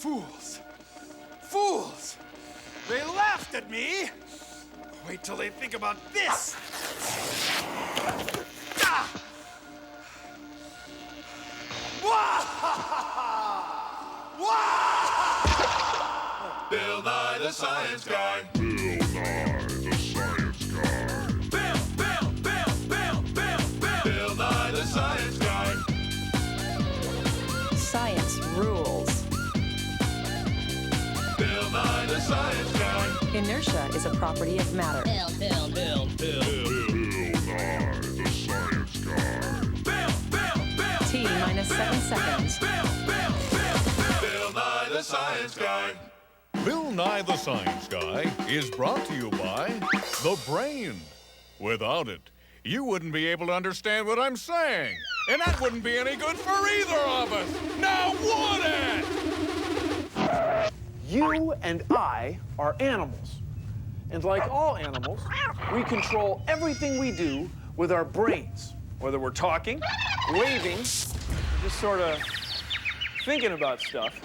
Fools! Fools! They laughed at me! Wait till they think about this! Ah! Bill Nye the Science Guy. Bill Nye the Science Guy. Bill Nye the Science Guy. Science rules. Bill Nye the Science Guy. Inertia is a property of matter. Bill Nye the Science Guy. T minus 7 seconds. Bill Nye the Science Guy. Bill Nye the Science Guy is brought to you by the brain. Without it, you wouldn't be able to understand what I'm saying. And that wouldn't be any good for either of us. Now would it? You and I are animals. And like all animals, we control everything we do with our brains. Whether we're talking, waving, or just sort of thinking about stuff,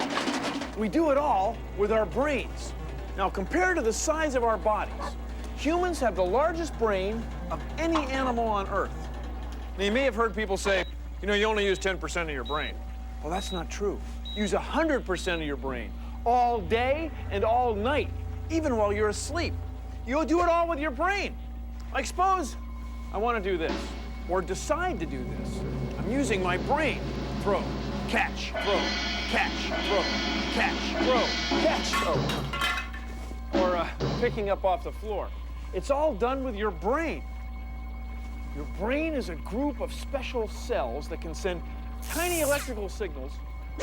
we do it all with our brains. Now, compared to the size of our bodies, humans have the largest brain of any animal on Earth. Now, you may have heard people say, you know, you only use 10% of your brain. Well, that's not true. Use 100% of your brain all day and all night, even while you're asleep. You'll do it all with your brain. Like, suppose I want to do this, or decide to do this. I'm using my brain. Throw, catch, throw, catch, throw, catch, throw, catch, throw. Or picking up off the floor. It's all done with your brain. Your brain is a group of special cells that can send tiny electrical signals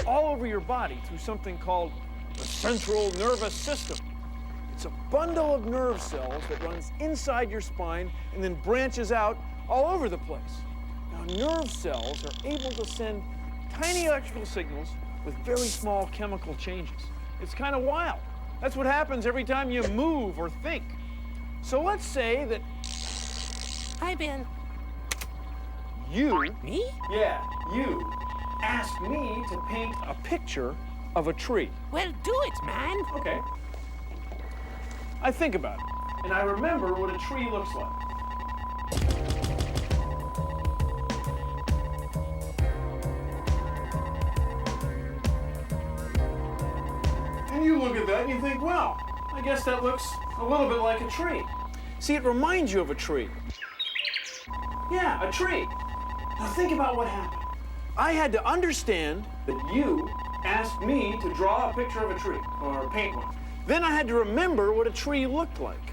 all over your body through something called the central nervous system. It's a bundle of nerve cells that runs inside your spine and then branches out all over the place. Now, nerve cells are able to send tiny electrical signals with very small chemical changes. It's kind of wild. That's what happens every time you move or think. So let's say that... Hi, Ben. You... Me? Yeah, you asked me to paint a picture of a tree. Well, do it, man. Okay. I think about it, and I remember what a tree looks like. And you look at that and you think, well, I guess that looks a little bit like a tree. See, it reminds you of a tree. Yeah, a tree. Now think about what happened. I had to understand that you asked me to draw a picture of a tree, or paint one. Then I had to remember what a tree looked like.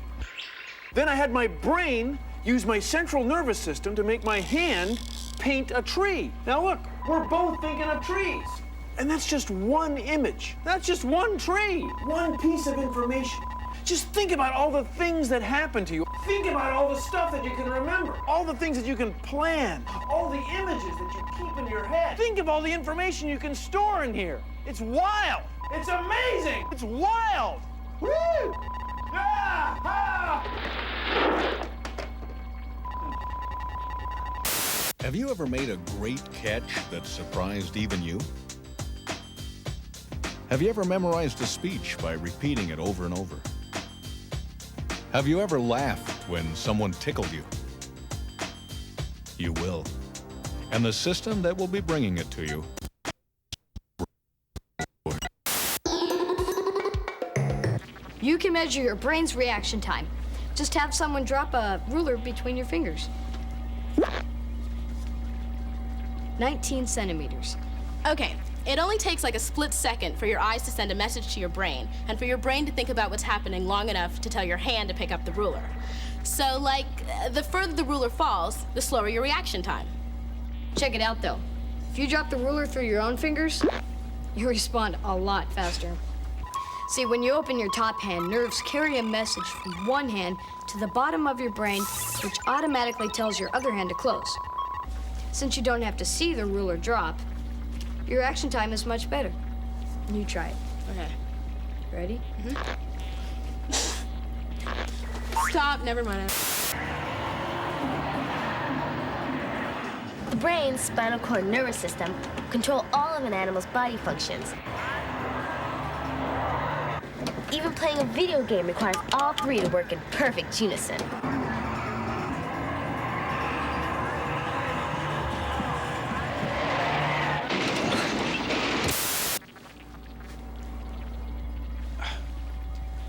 Then I had my brain use my central nervous system to make my hand paint a tree. Now look, we're both thinking of trees. And that's just one image. That's just one tree. One piece of information. Just think about all the things that happen to you. Think about all the stuff that you can remember. All the things that you can plan. All the images that you keep in your head. Think of all the information you can store in here. It's wild. It's amazing. It's wild. Woo! Ah! Ah! Have you ever made a great catch that surprised even you? Have you ever memorized a speech by repeating it over and over? Have you ever laughed when someone tickled you? You will. And the system that will be bringing it to you. You can measure your brain's reaction time. Just have someone drop a ruler between your fingers. 19 centimeters. Okay, it only takes like a split second for your eyes to send a message to your brain, and for your brain to think about what's happening long enough to tell your hand to pick up the ruler. So, like, the further the ruler falls, the slower your reaction time. Check it out, though. If you drop the ruler through your own fingers, you respond a lot faster. See, when you open your top hand, nerves carry a message from one hand to the bottom of your brain, which automatically tells your other hand to close. Since you don't have to see the ruler drop, your reaction time is much better. You try it. Okay. Ready? Stop, never mind. The brain, spinal cord, nervous system control all of an animal's body functions. Even playing a video game requires all three to work in perfect unison.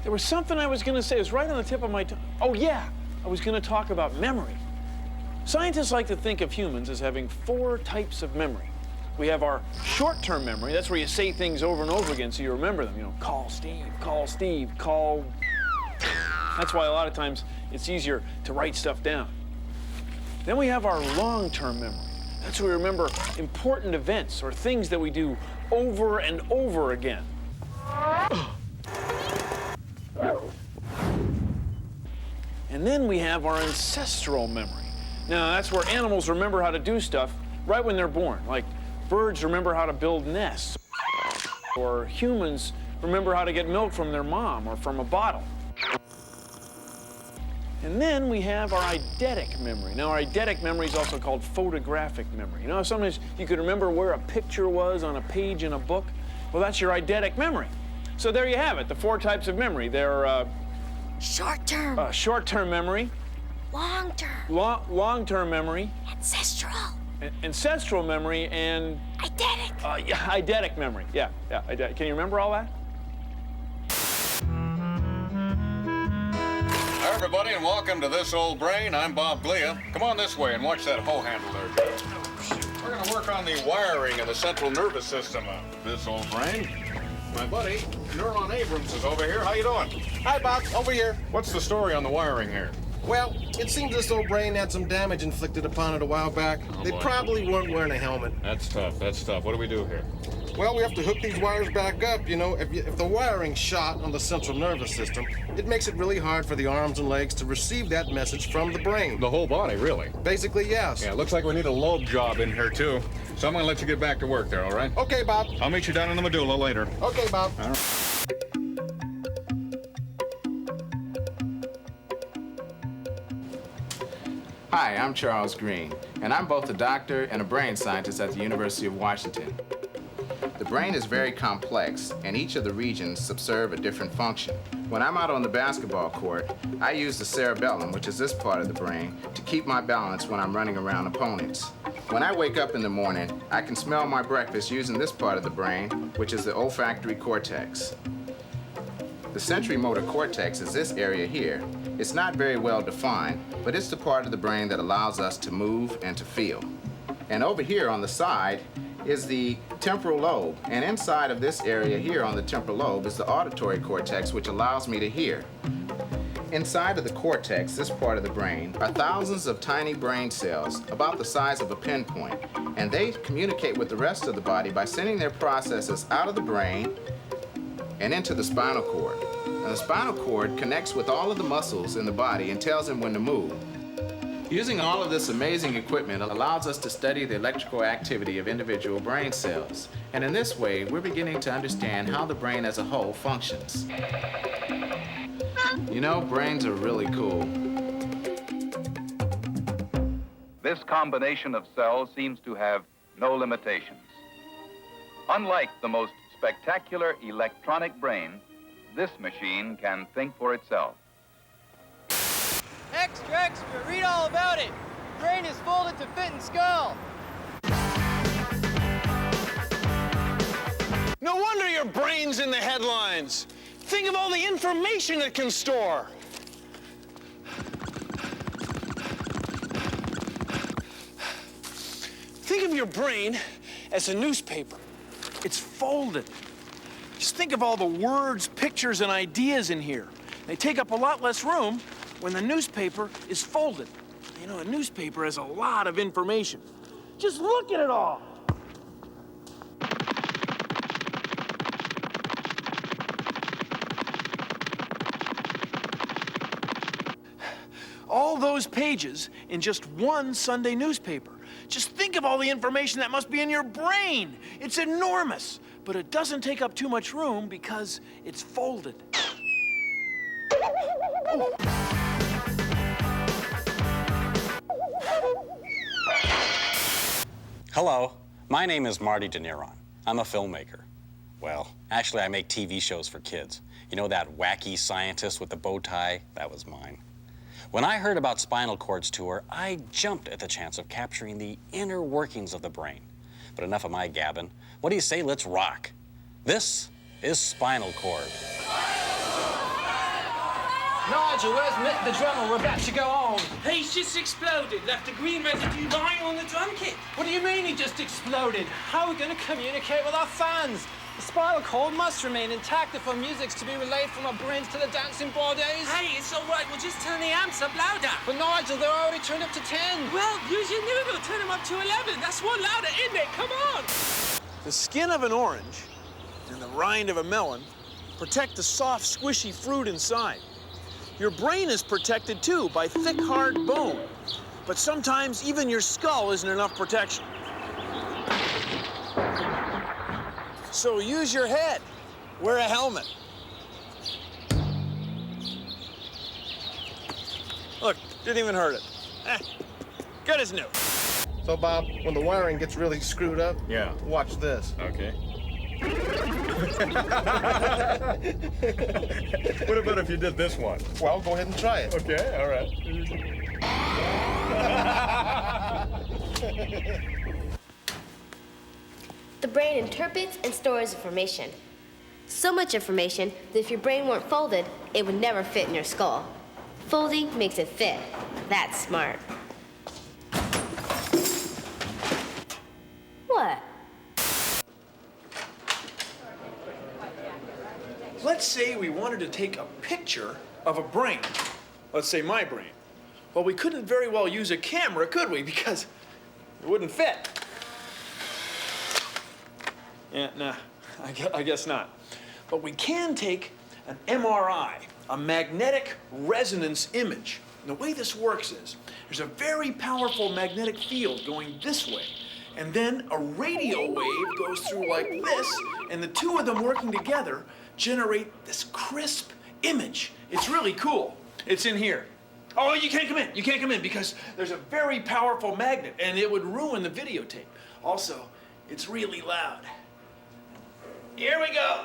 There was something I was going to say. It was right on the tip of my tongue. Oh, yeah. I was going to talk about memory. Scientists like to think of humans as having 4 types of memory. We have our short-term memory. That's where you say things over and over again so you remember them. You know, call Steve, call Steve, call... That's why a lot of times it's easier to write stuff down. Then we have our long-term memory. That's where we remember important events or things that we do over and over again. And then we have our ancestral memory. Now, that's where animals remember how to do stuff right when they're born. Like birds remember how to build nests, or humans remember how to get milk from their mom or from a bottle. And then we have our eidetic memory. Now, our eidetic memory is also called photographic memory. You know, sometimes you could remember where a picture was on a page in a book. Well, that's your eidetic memory. So there you have it, the 4 types of memory. They're Short-term. Short-term memory. Long-term. Long-term memory. Ancestral. Ancestral memory and... Eidetic. Yeah, eidetic memory. Yeah, eidetic. Can you remember all that? Hi, everybody, and welcome to This Old Brain. I'm Bob Glia. Come on this way and watch that hoe handle there, Joe. We're going to work on the wiring of the central nervous system of This Old Brain. My buddy, Neuron Abrams, is over here. How you doing? Hi, Bob. Over here. What's the story on the wiring here? Well, it seems this old brain had some damage inflicted upon it a while back. They boy. probably weren't wearing a helmet. That's tough. What do we do here? Well, we have to hook these wires back up. You know, if the wiring's shot on the central nervous system, it makes it really hard for the arms and legs to receive that message from the brain. The whole body, really? Basically, yes. Yeah, it looks like we need a lobe job in here, too. So I'm going to let you get back to work there, all right? Okay, Bob. I'll meet you down in the medulla later. Okay, Bob. All right. Hi, I'm Charles Green, and I'm both a doctor and a brain scientist at the University of Washington. The brain is very complex, and each of the regions subserve a different function. When I'm out on the basketball court, I use the cerebellum, which is this part of the brain, to keep my balance when I'm running around opponents. When I wake up in the morning, I can smell my breakfast using this part of the brain, which is the olfactory cortex. The sensory motor cortex is this area here. It's not very well defined, but it's the part of the brain that allows us to move and to feel. And over here on the side is the temporal lobe, and inside of this area here on the temporal lobe is the auditory cortex, which allows me to hear. Inside of the cortex, this part of the brain, are thousands of tiny brain cells about the size of a pinpoint, and they communicate with the rest of the body by sending their processes out of the brain and into the spinal cord. Now, the spinal cord connects with all of the muscles in the body and tells them when to move. Using all of this amazing equipment allows us to study the electrical activity of individual brain cells. And in this way, we're beginning to understand how the brain as a whole functions. You know, brains are really cool. This combination of cells seems to have no limitations. Unlike the most spectacular electronic brain, this machine can think for itself. Extra, read all about it. Brain is folded to fit in skull. No wonder your brain's in the headlines. Think of all the information it can store. Think of your brain as a newspaper. It's folded. Just think of all the words, pictures, and ideas in here. They take up a lot less room when the newspaper is folded. You know, a newspaper has a lot of information. Just look at it all. All those pages in just one Sunday newspaper. Just think of all the information that must be in your brain. It's enormous, but it doesn't take up too much room because it's folded. Oh. Hello, my name is Marty De Niron. I'm a filmmaker. Well, actually, I make TV shows for kids. You know that wacky scientist with the bow tie? That was mine. When I heard about Spinal Cord's tour, I jumped at the chance of capturing the inner workings of the brain. But enough of my gabbing. What do you say, let's rock? This is Spinal Cord. Nigel, where's Mick the drummer? We're about to go on. He's just exploded, left a green residue lying on the drum kit. What do you mean he just exploded? How are we going to communicate with our fans? The spinal cord must remain intact if our music's to be relayed from our brains to the dancing bodies. Hey, it's all right. We'll just turn the amps up louder. But Nigel, they're already turned up to 10. Well, use your noodle. Turn them up to 11. That's one louder, isn't it? Come on. The skin of an orange and the rind of a melon protect the soft, squishy fruit inside. Your brain is protected, too, by thick, hard bone. But sometimes even your skull isn't enough protection. So use your head. Wear a helmet. Look, didn't even hurt it. Good as new. So, Bob, when the wiring gets really screwed up, Yeah. watch this. Okay. What about if you did this one? Well, go ahead and try it. Okay, all right. The brain interprets and stores information. So much information that if your brain weren't folded, it would never fit in your skull. Folding makes it fit. That's smart. What? Let's say we wanted to take a picture of a brain. Let's say my brain. Well, we couldn't very well use a camera, could we? Because it wouldn't fit. Yeah, nah, I guess not. But we can take an MRI, a magnetic resonance image. And the way this works is, there's a very powerful magnetic field going this way. And then a radio wave goes through like this, and the two of them working together generate this crisp image. It's really cool. It's in here. Oh, you can't come in. You can't come in because there's a very powerful magnet, and it would ruin the videotape. Also, it's really loud. Here we go.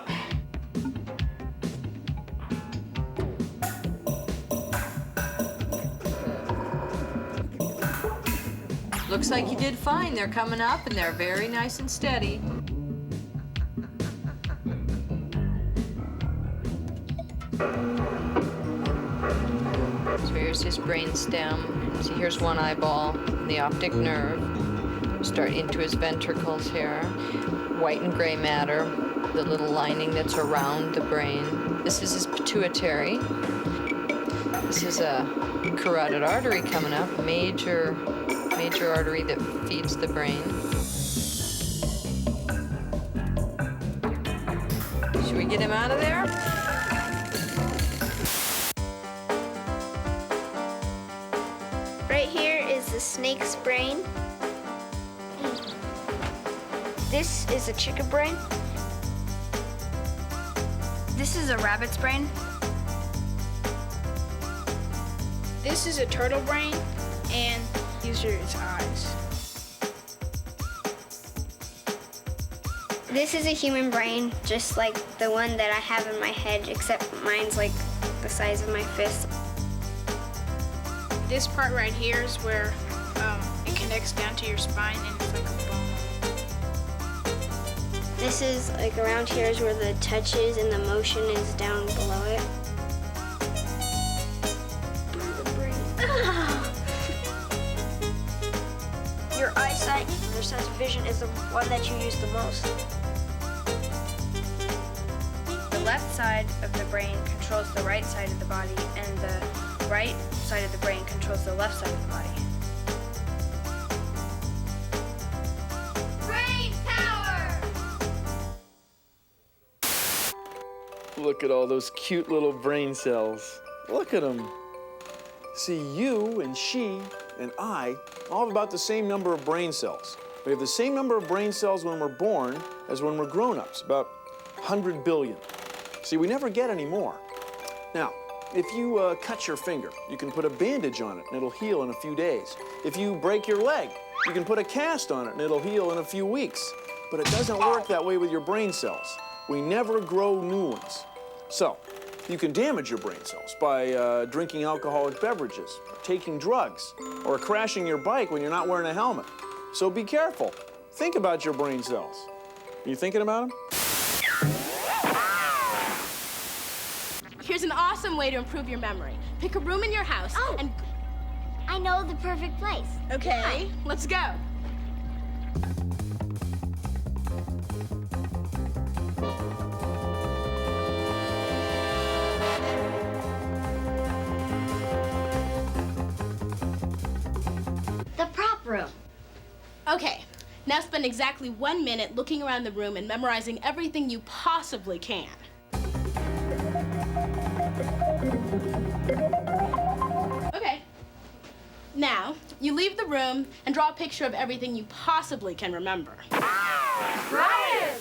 Looks like you did fine. They're coming up, and they're very nice and steady. So here's his brain stem. See, here's one eyeball, the optic nerve. Start into his ventricles here. White and gray matter, the little lining that's around the brain. This is his pituitary. This is a carotid artery coming up, major artery that feeds the brain. Should we get him out of there? Right here is the snake's brain. This is a chicken brain. This is a rabbit's brain. This is a turtle brain, and these are its eyes. This is a human brain, just like the one that I have in my head, except mine's like the size of my fist. This part right here is where it connects down to your spine, and it's like a bone. This is like around here is where the touch is, and the motion is down below it. Your eyesight, your sense of vision, is the one that you use the most. The left side of the brain controls the right side of the body, and the right side of the brain controls the left side of the body. Brain power! Look at all those cute little brain cells. Look at them. See, you and she and I all have about the same number of brain cells. We have the same number of brain cells when we're born as when we're grown-ups, about 100 billion. See, we never get any more. Now, if you cut your finger, you can put a bandage on it and it'll heal in a few days. If you break your leg, you can put a cast on it and it'll heal in a few weeks. But it doesn't work that way with your brain cells. we never grow new ones. So, you can damage your brain cells by drinking alcoholic beverages, taking drugs, or crashing your bike when you're not wearing a helmet. So be careful. Think about your brain cells. Are you thinking about them? Here's an awesome way to improve your memory. Pick a room in your house and... I know the perfect place. Okay, let's go. The prop room. Okay, now spend exactly 1 minute looking around the room and memorizing everything you possibly can. Okay. Now, you leave the room and draw a picture of everything you possibly can remember. Brian!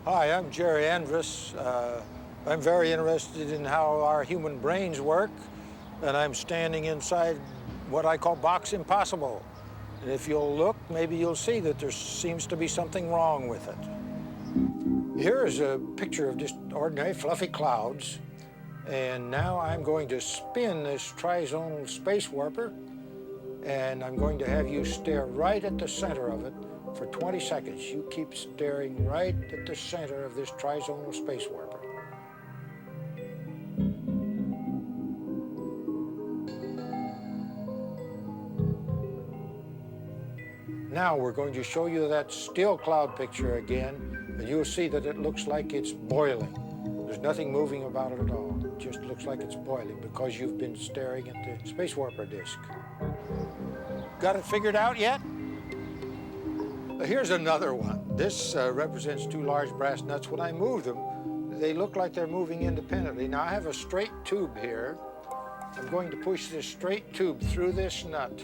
Hi, I'm Jerry Andrus. I'm very interested in how our human brains work, and I'm standing inside what I call Box Impossible. And if you'll look, maybe you'll see that there seems to be something wrong with it. Here is a picture of just ordinary fluffy clouds, and now I'm going to spin this trizonal space warper, and I'm going to have you stare right at the center of it for 20 seconds. You keep staring right at the center of this trizonal space warper. Now we're going to show you that still cloud picture again, and you'll see that it looks like it's boiling. There's nothing moving about it at all. It just looks like it's boiling because you've been staring at the space warper disk. Got it figured out yet? Here's another one. This represents two large brass nuts. When I move them, they look like they're moving independently. Now I have a straight tube here. I'm going to push this straight tube through this nut,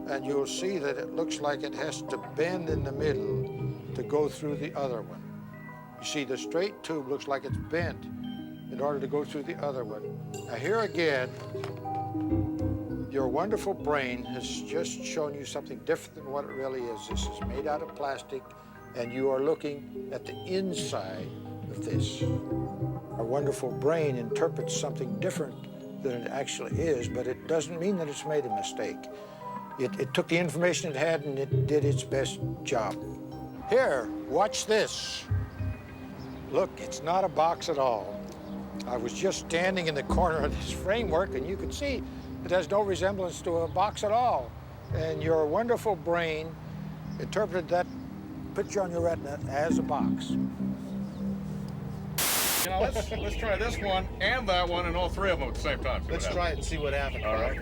and you'll see that it looks like it has to bend in the middle to go through the other one. You see, the straight tube looks like it's bent in order to go through the other one. Now here again, your wonderful brain has just shown you something different than what it really is. This is made out of plastic, and you are looking at the inside of this. Our wonderful brain interprets something different than it actually is, but it doesn't mean that it's made a mistake. It took the information it had and it did its best job. Here, watch this. Look, it's not a box at all. I was just standing in the corner of this framework, and you could see it has no resemblance to a box at all. And your wonderful brain interpreted that picture on your retina as a box. You know, let's try this one and that one and all three of them at the same time. Let's try it and see what happens. All right.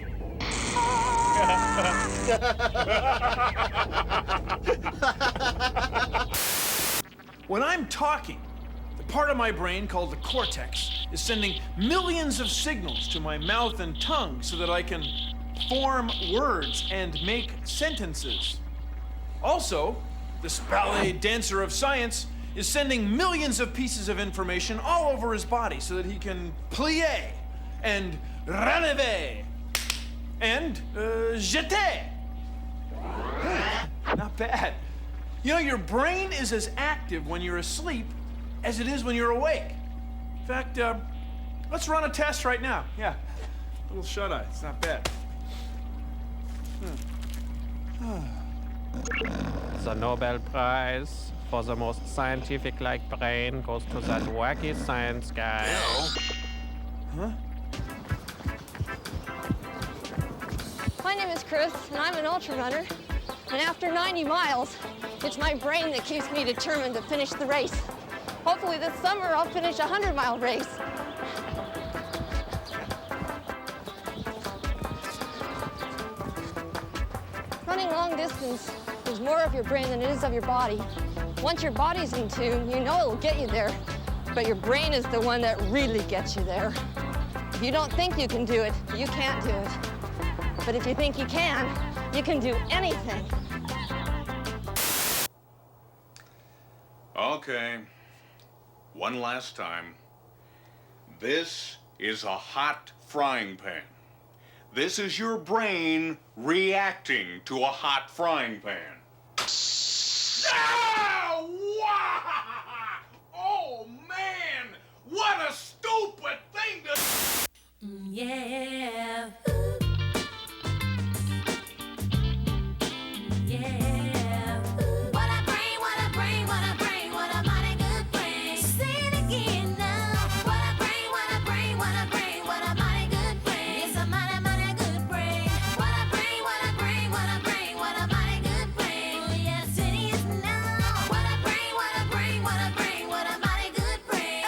When I'm talking, the part of my brain called the cortex is sending millions of signals to my mouth and tongue so that I can form words and make sentences. Also, this ballet dancer of science is sending millions of pieces of information all over his body so that he can plier and relever and jeter. Not bad. You know, your brain is as active when you're asleep as it is when you're awake. In fact, let's run a test right now. Yeah, a little shut-eye. It's not bad. The Nobel Prize for the most scientific-like brain goes to that wacky science guy. Huh? My name is Chris, and I'm an ultra runner. And after 90 miles, it's my brain that keeps me determined to finish the race. Hopefully this summer I'll finish a 100-mile race. Running long distance is more of your brain than it is of your body. Once your body's in tune, you know it'll get you there, but your brain is the one that really gets you there. If you don't think you can do it, you can't do it. But if you think you can do anything. Okay, one last time. This is a hot frying pan. This is your brain reacting to a hot frying pan. Ah! Wow! Oh, man! What a stupid thing to... Yeah. Yeah. What a brain, what a brain, what a brain, what a mighty good brain. Say it again now. What a brain, what a brain, what a brain, what a mighty good brain. It's a mighty, mighty good brain. What a brain, what a brain, what a brain, what a mighty good brain. Oh, yes, it is now. What a brain, what a brain, what a brain, what a mighty good brain.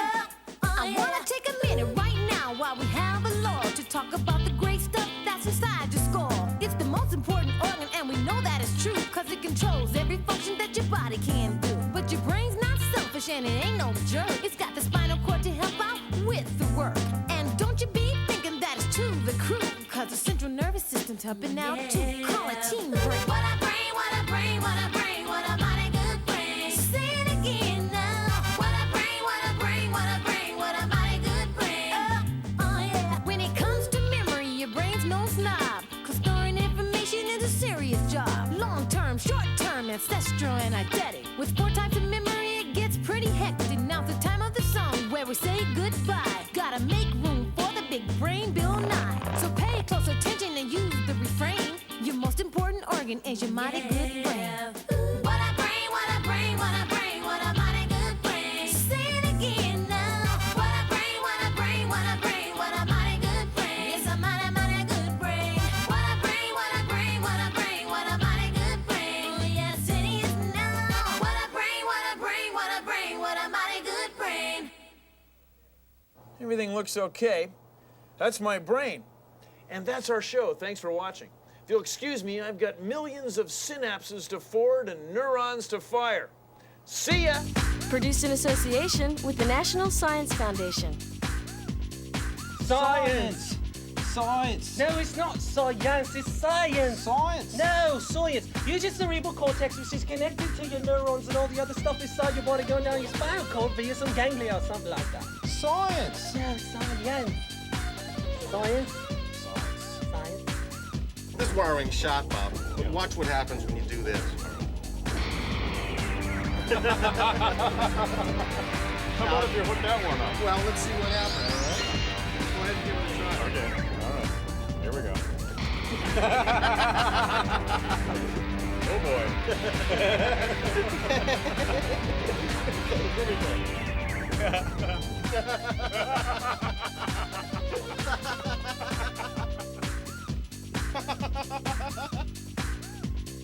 I wanna take a minute right now while we have a law to talk about the great stuff that's inside your skull. It's the most important organ, and we know that it's true, cause it controls every function that your body can do. But your brain's not selfish, and it ain't no jerk. It's got the spinal cord to help out with the work. And don't you be thinking that it's to the crew, cause the central nervous system's helping out too. Call it team brain. What a brain, what a brain, what a brain, what a mighty good brain. Say it again now. What a brain, what a brain, what a brain, what a mighty good brain. Oh yeah. When it comes to memory, your brain's no snob, cause storing information is a serious job. Long-term, short-term, ancestral, and eidetic. With 4 types of memory, it gets pretty hectic. Now's the time of the song where we say goodbye. Gotta make room for the big brain, Bill Nye. So pay close attention and use the refrain. Your most important organ is your mighty good brain. What a brain, what a brain, what a brain, what a mighty good brain. Say it again now. What a brain, what a brain, what a brain, what a mighty good brain. It's a mighty, mighty good brain. What a brain, what a brain, what a brain, what a mighty good brain. Oh, yes, it is now. What a brain, what a brain, what a brain, what a mighty good brain. Everything looks okay. That's my brain. And that's our show. Thanks for watching. If you'll excuse me, I've got millions of synapses to forward and neurons to fire. See ya! Produced in association with the National Science Foundation. Science! Science! No, it's not science, it's science. Science? No, science. Use your cerebral cortex, which is connected to your neurons and all the other stuff inside your body going down your spinal cord via some ganglia or something like that. Science! No, science. Science. Science. This wiring shot, Bob. But watch what happens when you do this. How about if you hook that one up? Well, let's see what happens. Go ahead and give it a try. Okay, all right. Here we go. Oh boy. Here we go.